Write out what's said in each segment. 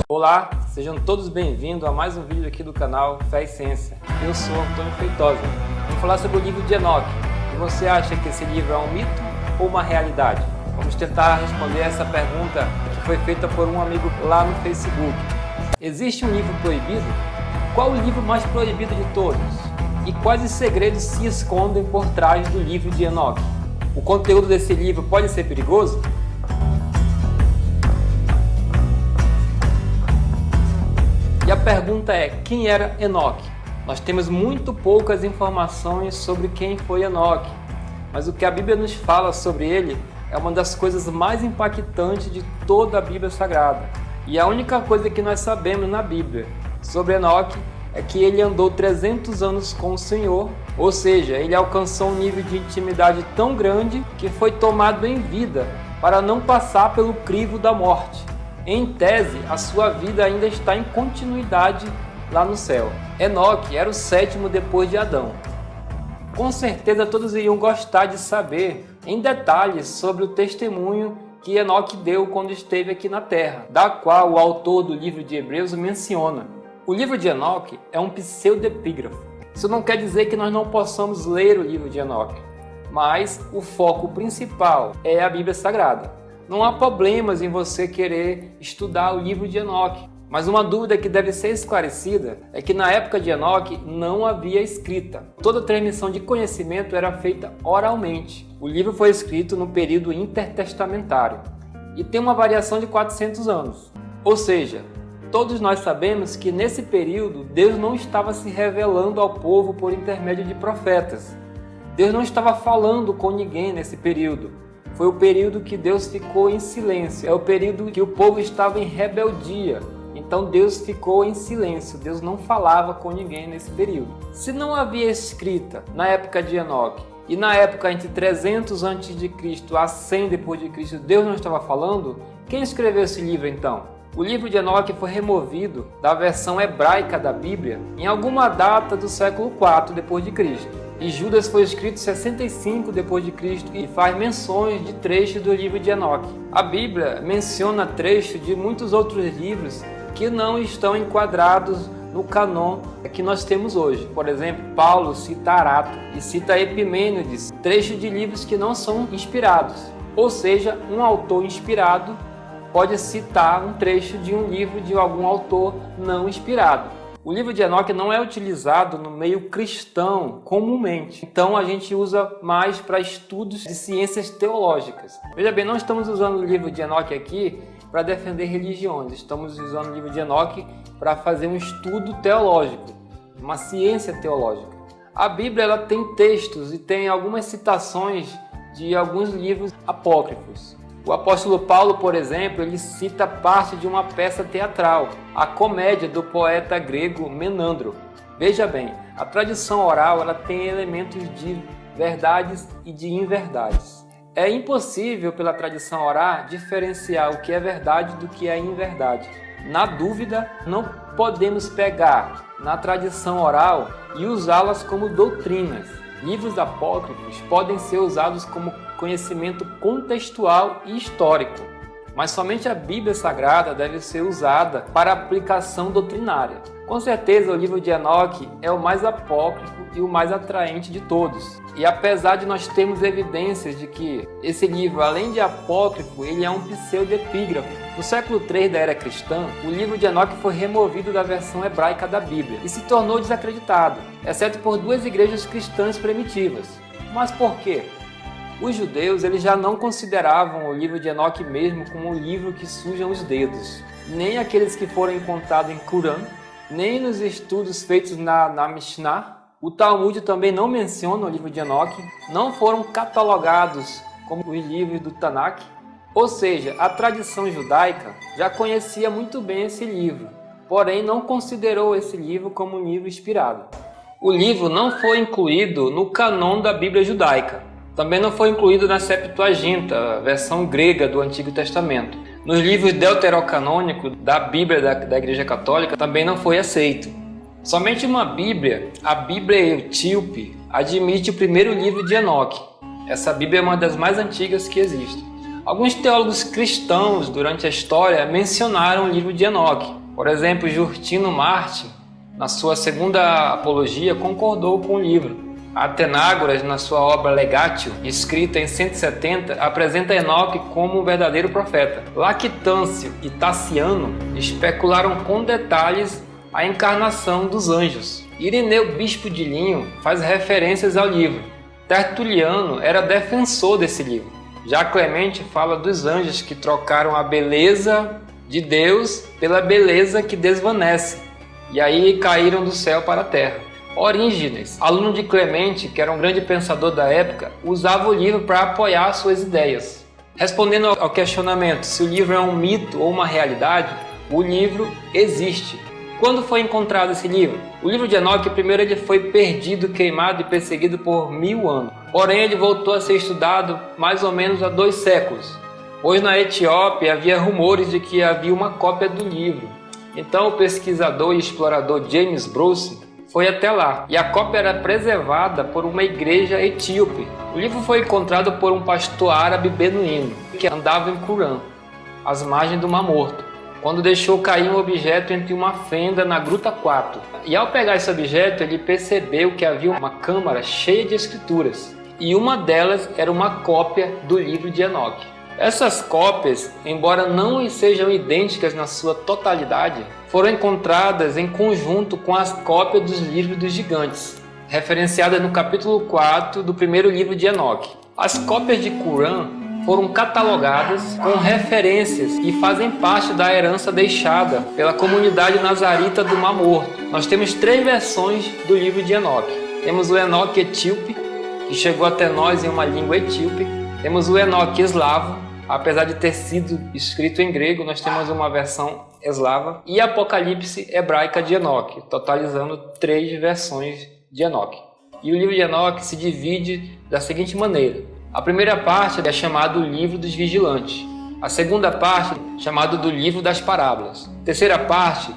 Olá, sejam todos bem-vindos a mais um vídeo aqui do canal Fé e Ciência. Eu sou Antônio Feitosa. Vou falar sobre o livro de Enoque. E você acha que esse livro é um mito ou uma realidade? Vamos tentar responder essa pergunta que foi feita por um amigo lá no Facebook. Existe um livro proibido? Qual o livro mais proibido de todos? E quais os segredos se escondem por trás do livro de Enoque? O conteúdo desse livro pode ser perigoso? E a pergunta é, quem era Enoque? Nós temos muito poucas informações sobre quem foi Enoque, mas o que a Bíblia nos fala sobre ele é uma das coisas mais impactantes de toda a Bíblia Sagrada. E a única coisa que nós sabemos na Bíblia sobre Enoque é que ele andou 300 anos com o Senhor, ou seja, ele alcançou um nível de intimidade tão grande que foi tomado em vida para não passar pelo crivo da morte. Em tese, a sua vida ainda está em continuidade lá no céu. Enoque era o sétimo depois de Adão. Com certeza todos iriam gostar de saber em detalhes sobre o testemunho que Enoque deu quando esteve aqui na Terra, da qual o autor do livro de Hebreus menciona. O livro de Enoque é um pseudepígrafo. Isso não quer dizer que nós não possamos ler o livro de Enoque, mas o foco principal é a Bíblia Sagrada. Não há problemas em você querer estudar o livro de Enoque, mas uma dúvida que deve ser esclarecida é que na época de Enoque não havia escrita. Toda transmissão de conhecimento era feita oralmente. O livro foi escrito no período intertestamentário e tem uma variação de 400 anos. Ou seja, todos nós sabemos que nesse período Deus não estava se revelando ao povo por intermédio de profetas. Deus não estava falando com ninguém nesse período. Foi o período que Deus ficou em silêncio. É o período que o povo estava em rebeldia. Então Deus ficou em silêncio. Deus não falava com ninguém nesse período. Se não havia escrita na época de Enoque e na época entre 300 a.C. a 100 depois de Cristo, Deus não estava falando, quem escreveu esse livro então? O livro de Enoque foi removido da versão hebraica da Bíblia em alguma data do século IV depois de Cristo. E Judas foi escrito 65 depois de Cristo e faz menções de trechos do livro de Enoque. A Bíblia menciona trechos de muitos outros livros que não estão enquadrados no canon que nós temos hoje. Por exemplo, Paulo cita Arato e cita Epimênides, trechos de livros que não são inspirados. Ou seja, um autor inspirado pode citar um trecho de um livro de algum autor não inspirado. O livro de Enoque não é utilizado no meio cristão comumente, então a gente usa mais para estudos de ciências teológicas. Veja bem, não estamos usando o livro de Enoque aqui para defender religiões, estamos usando o livro de Enoque para fazer um estudo teológico, uma ciência teológica. A Bíblia ela tem textos e tem algumas citações de alguns livros apócrifos. O apóstolo Paulo, por exemplo, ele cita parte de uma peça teatral, a comédia do poeta grego Menandro. Veja bem, a tradição oral ela tem elementos de verdades e de inverdades. É impossível pela tradição oral diferenciar o que é verdade do que é inverdade. Na dúvida, não podemos pegar na tradição oral e usá-las como doutrinas. Livros apócrifos podem ser usados como conhecimento contextual e histórico, mas somente a Bíblia Sagrada deve ser usada para aplicação doutrinária. Com certeza, o livro de Enoque é o mais apócrifo e o mais atraente de todos. E apesar de nós termos evidências de que esse livro, além de apócrifo, ele é um pseudepígrafo. No século III da era cristã, o livro de Enoque foi removido da versão hebraica da Bíblia e se tornou desacreditado, exceto por duas igrejas cristãs primitivas. Mas por quê? Os judeus eles já não consideravam o livro de Enoque mesmo como um livro que sujam os dedos. Nem aqueles que foram encontrados em Qurã, nem nos estudos feitos na Mishnah. O Talmud também não menciona o livro de Enoque, não foram catalogados como os livros do Tanakh. Ou seja, a tradição judaica já conhecia muito bem esse livro, porém não considerou esse livro como um livro inspirado. O livro não foi incluído no canon da Bíblia judaica. Também não foi incluído na Septuaginta, a versão grega do Antigo Testamento. Nos livros deuterocanônicos da Bíblia da Igreja Católica também não foi aceito. Somente uma Bíblia, a Bíblia Etíope, admite o primeiro livro de Enoque. Essa Bíblia é uma das mais antigas que existe. Alguns teólogos cristãos durante a história mencionaram o livro de Enoque. Por exemplo, Justino Martin, na sua segunda apologia, concordou com o livro. Atenágoras, na sua obra Legatio, escrita em 170, apresenta Enoque como um verdadeiro profeta. Lactâncio e Taciano especularam com detalhes a encarnação dos anjos. Irineu, bispo de Linho, faz referências ao livro. Tertuliano era defensor desse livro. Já Clemente fala dos anjos que trocaram a beleza de Deus pela beleza que desvanece, e aí caíram do céu para a terra. Orígenes, aluno de Clemente, que era um grande pensador da época, usava o livro para apoiar suas ideias. Respondendo ao questionamento se o livro é um mito ou uma realidade, o livro existe. Quando foi encontrado esse livro? O livro de Enoque, primeiro ele foi perdido, queimado e perseguido por 1000 anos. Porém, ele voltou a ser estudado mais ou menos há 2 séculos. Pois na Etiópia havia rumores de que havia uma cópia do livro. Então o pesquisador e explorador James Bruce foi até lá, e a cópia era preservada por uma igreja etíope. O livro foi encontrado por um pastor árabe beduíno, que andava em Qumran, às margens do Mar Morto, quando deixou cair um objeto entre uma fenda na Gruta 4. E ao pegar esse objeto, ele percebeu que havia uma câmara cheia de escrituras, e uma delas era uma cópia do livro de Enoque. Essas cópias, embora não sejam idênticas na sua totalidade, foram encontradas em conjunto com as cópias dos livros dos gigantes, referenciadas no capítulo 4 do primeiro livro de Enoque. As cópias de Qumran foram catalogadas com referências e fazem parte da herança deixada pela comunidade nazarita do Mar Morto. Nós temos 3 versões do livro de Enoque. Temos o Enoque etíope, que chegou até nós em uma língua etíope. Temos o Enoque eslavo. Apesar de ter sido escrito em grego, nós temos uma versão eslava, e Apocalipse hebraica de Enoque, totalizando 3 versões de Enoque. E o livro de Enoque se divide da seguinte maneira: a primeira parte é chamada o livro dos vigilantes, a segunda parte é chamada do livro das parábolas, a terceira parte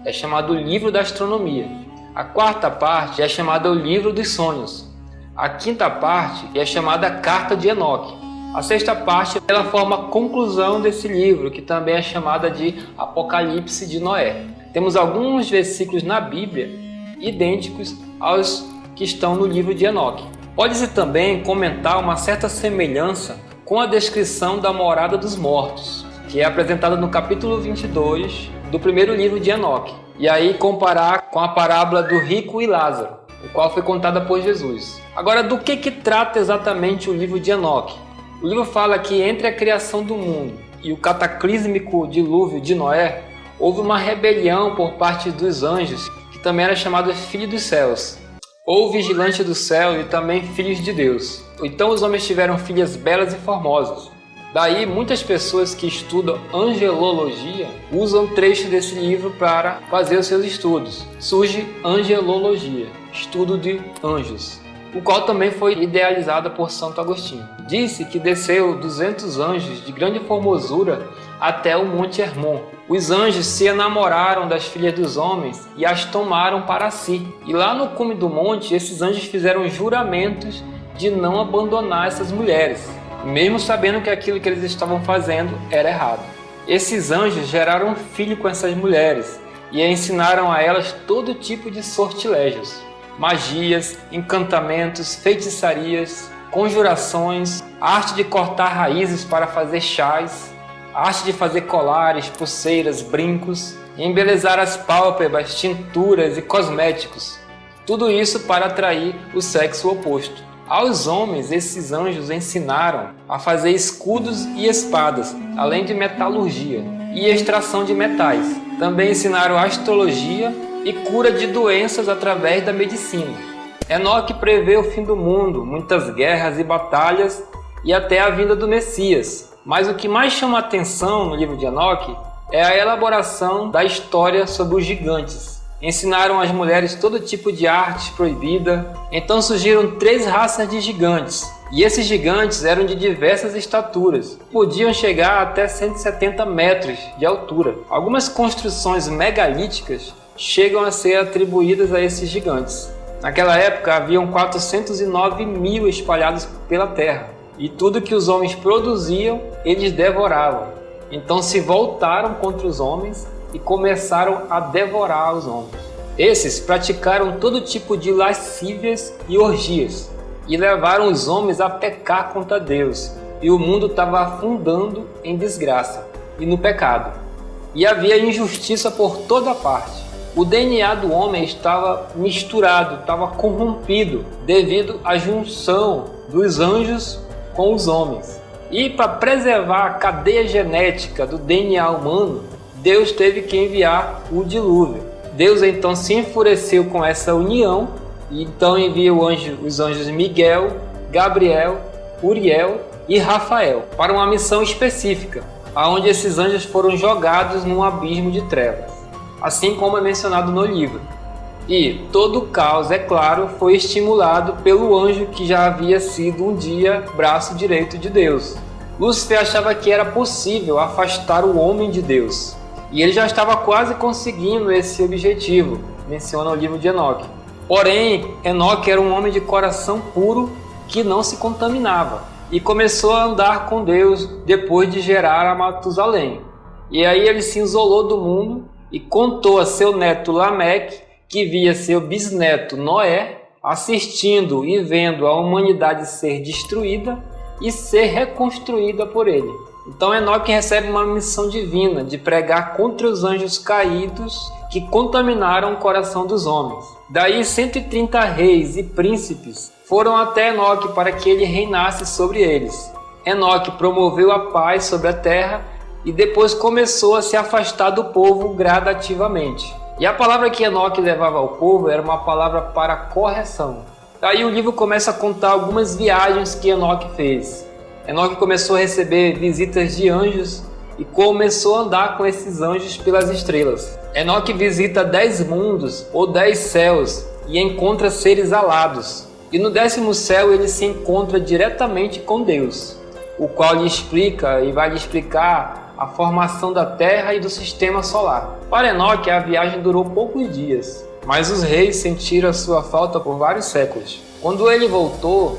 é chamada o livro da astronomia, a quarta parte é chamada o livro dos sonhos, a quinta parte é chamada a carta de Enoque. A sexta parte ela forma a conclusão desse livro, que também é chamada de Apocalipse de Noé. Temos alguns versículos na Bíblia idênticos aos que estão no livro de Enoque. Pode-se também comentar uma certa semelhança com a descrição da morada dos mortos, que é apresentada no capítulo 22 do primeiro livro de Enoque. E aí comparar com a parábola do rico e Lázaro, o qual foi contada por Jesus. Agora, do que trata exatamente o livro de Enoque? O livro fala que entre a criação do mundo e o cataclísmico dilúvio de Noé, houve uma rebelião por parte dos anjos, que também era chamado filho dos céus, ou vigilante do céu, e também filhos de Deus. Então os homens tiveram filhas belas e formosas. Daí muitas pessoas que estudam angelologia usam trechos desse livro para fazer os seus estudos. Surge angelologia, estudo de anjos, o qual também foi idealizada por Santo Agostinho. Disse que desceu 200 anjos de grande formosura até o Monte Hermon. Os anjos se enamoraram das filhas dos homens e as tomaram para si. E lá no cume do monte, esses anjos fizeram juramentos de não abandonar essas mulheres, mesmo sabendo que aquilo que eles estavam fazendo era errado. Esses anjos geraram um filho com essas mulheres e ensinaram a elas todo tipo de sortilégios, magias, encantamentos, feitiçarias, conjurações, arte de cortar raízes para fazer chás, arte de fazer colares, pulseiras, brincos, e embelezar as pálpebras, tinturas e cosméticos. Tudo isso para atrair o sexo oposto. Aos homens, esses anjos ensinaram a fazer escudos e espadas, além de metalurgia e extração de metais. Também ensinaram astrologia e cura de doenças através da medicina. Enoque prevê o fim do mundo, muitas guerras e batalhas e até a vinda do Messias. Mas o que mais chama a atenção no livro de Enoque é a elaboração da história sobre os gigantes. Ensinaram às mulheres todo tipo de arte proibida. Então surgiram 3 raças de gigantes. E esses gigantes eram de diversas estaturas. Podiam chegar até 170 metros de altura. Algumas construções megalíticas chegam a ser atribuídas a esses gigantes. Naquela época haviam 409 mil espalhados pela terra. e tudo que os homens produziam, eles devoravam. Então se voltaram contra os homens e começaram a devorar os homens. Esses praticaram todo tipo de lascívias e orgias, e levaram os homens a pecar contra Deus, e o mundo estava afundando em desgraça e no pecado. E havia injustiça por toda parte. O DNA do homem estava misturado, estava corrompido, devido à junção dos anjos com os homens. E para preservar a cadeia genética do DNA humano, Deus teve que enviar o dilúvio. Deus então se enfureceu com essa união, e então envia os anjos Miguel, Gabriel, Uriel e Rafael para uma missão específica, onde esses anjos foram jogados num abismo de trevas, assim como é mencionado no livro. E todo o caos, é claro, foi estimulado pelo anjo que já havia sido um dia braço direito de Deus. Lúcifer achava que era possível afastar o homem de Deus, e ele já estava quase conseguindo esse objetivo, menciona o livro de Enoque. Porém, Enoque era um homem de coração puro que não se contaminava, e começou a andar com Deus depois de gerar a Matusalém. E aí ele se isolou do mundo e contou a seu neto Lameque, que via seu bisneto Noé assistindo e vendo a humanidade ser destruída e ser reconstruída por ele. Então Enoque recebe uma missão divina de pregar contra os anjos caídos que contaminaram o coração dos homens. Daí 130 reis e príncipes foram até Enoque para que ele reinasse sobre eles. Enoque promoveu a paz sobre a terra e depois começou a se afastar do povo gradativamente. E a palavra que Enoque levava ao povo era uma palavra para correção. Daí o livro começa a contar algumas viagens que Enoque fez. Enoque começou a receber visitas de anjos e começou a andar com esses anjos pelas estrelas. Enoque visita 10 mundos ou 10 céus e encontra seres alados. E no 10º céu ele se encontra diretamente com Deus, o qual lhe explica e vai lhe explicar a formação da Terra e do Sistema Solar. Para Enoque a viagem durou poucos dias, mas os reis sentiram a sua falta por vários séculos. Quando ele voltou,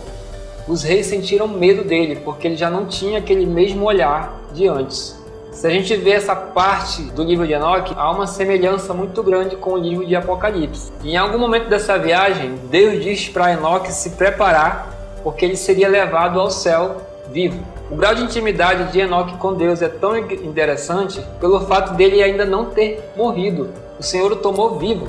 os reis sentiram medo dele, porque ele já não tinha aquele mesmo olhar de antes. Se a gente vê essa parte do livro de Enoque, há uma semelhança muito grande com o livro de Apocalipse. E em algum momento dessa viagem, Deus diz para Enoque se preparar, porque ele seria levado ao céu vivo. O grau de intimidade de Enoque com Deus é tão interessante pelo fato dele ainda não ter morrido. O Senhor o tomou vivo.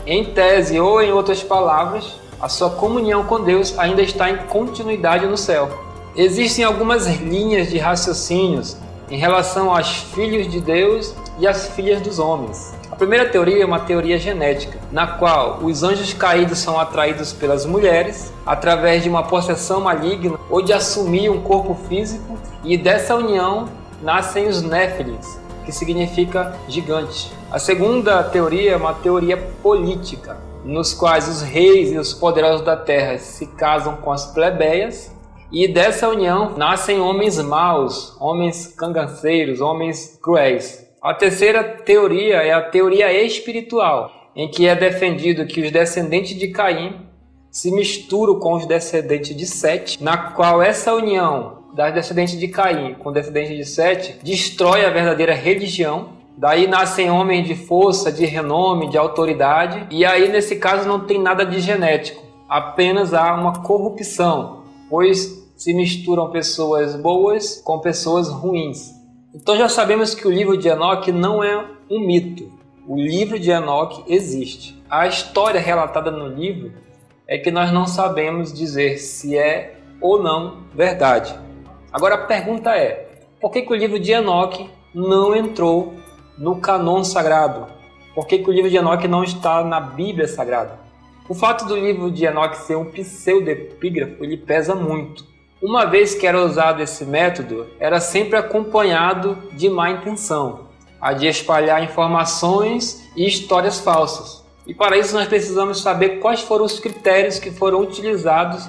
Em tese, ou em outras palavras, a sua comunhão com Deus ainda está em continuidade no céu. Existem algumas linhas de raciocínios em relação aos filhos de Deus e às filhas dos homens. A primeira teoria é uma teoria genética, na qual os anjos caídos são atraídos pelas mulheres através de uma possessão maligna ou de assumir um corpo físico, e dessa união nascem os Néfilins, que significa gigante. A segunda teoria é uma teoria política, nos quais os reis e os poderosos da terra se casam com as plebeias, e dessa união nascem homens maus, homens cangaceiros, homens cruéis. A terceira teoria é a teoria espiritual, em que é defendido que os descendentes de Caim se misturam com os descendentes de Sete, na qual essa união das descendentes de Caim com descendentes de Sete destrói a verdadeira religião. Daí nascem homens de força, de renome, de autoridade, e aí nesse caso não tem nada de genético, apenas há uma corrupção, pois se misturam pessoas boas com pessoas ruins. Então já sabemos que o livro de Enoque não é um mito. O livro de Enoque existe. A história relatada no livro é que nós não sabemos dizer se é ou não verdade. Agora a pergunta é, por que o livro de Enoque não entrou no cânon sagrado? Por que o livro de Enoque não está na Bíblia Sagrada? O fato do livro de Enoque ser um pseudepígrafo, ele pesa muito. Uma vez que era usado esse método, era sempre acompanhado de má intenção, a de espalhar informações e histórias falsas. E para isso nós precisamos saber quais foram os critérios que foram utilizados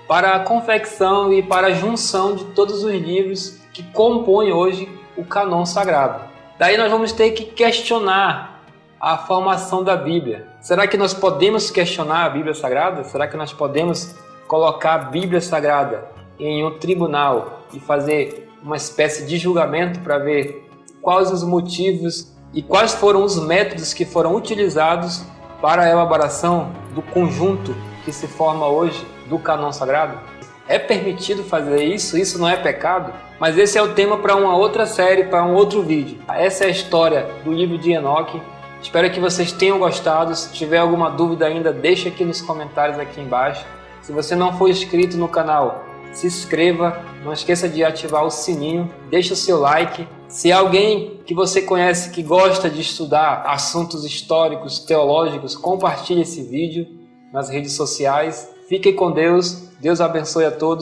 para a confecção e para a junção de todos os livros que compõem hoje o cânon sagrado. Daí nós vamos ter que questionar a formação da Bíblia. Será que nós podemos questionar a Bíblia Sagrada? Será que nós podemos colocar a Bíblia Sagrada em um tribunal e fazer uma espécie de julgamento para ver quais os motivos e quais foram os métodos que foram utilizados para a elaboração do conjunto que se forma hoje do cânon sagrado? É permitido fazer isso? Isso não é pecado? Mas esse é o tema para uma outra série, para um outro vídeo. Essa é a história do livro de Enoque. Espero que vocês tenham gostado. Se tiver alguma dúvida ainda, deixa aqui nos comentários aqui embaixo. Se você não for inscrito no canal, se inscreva. Não esqueça de ativar o sininho. Deixa o seu like. Se alguém que você conhece que gosta de estudar assuntos históricos, teológicos, compartilhe esse vídeo nas redes sociais. Fiquem com Deus. Deus abençoe a todos.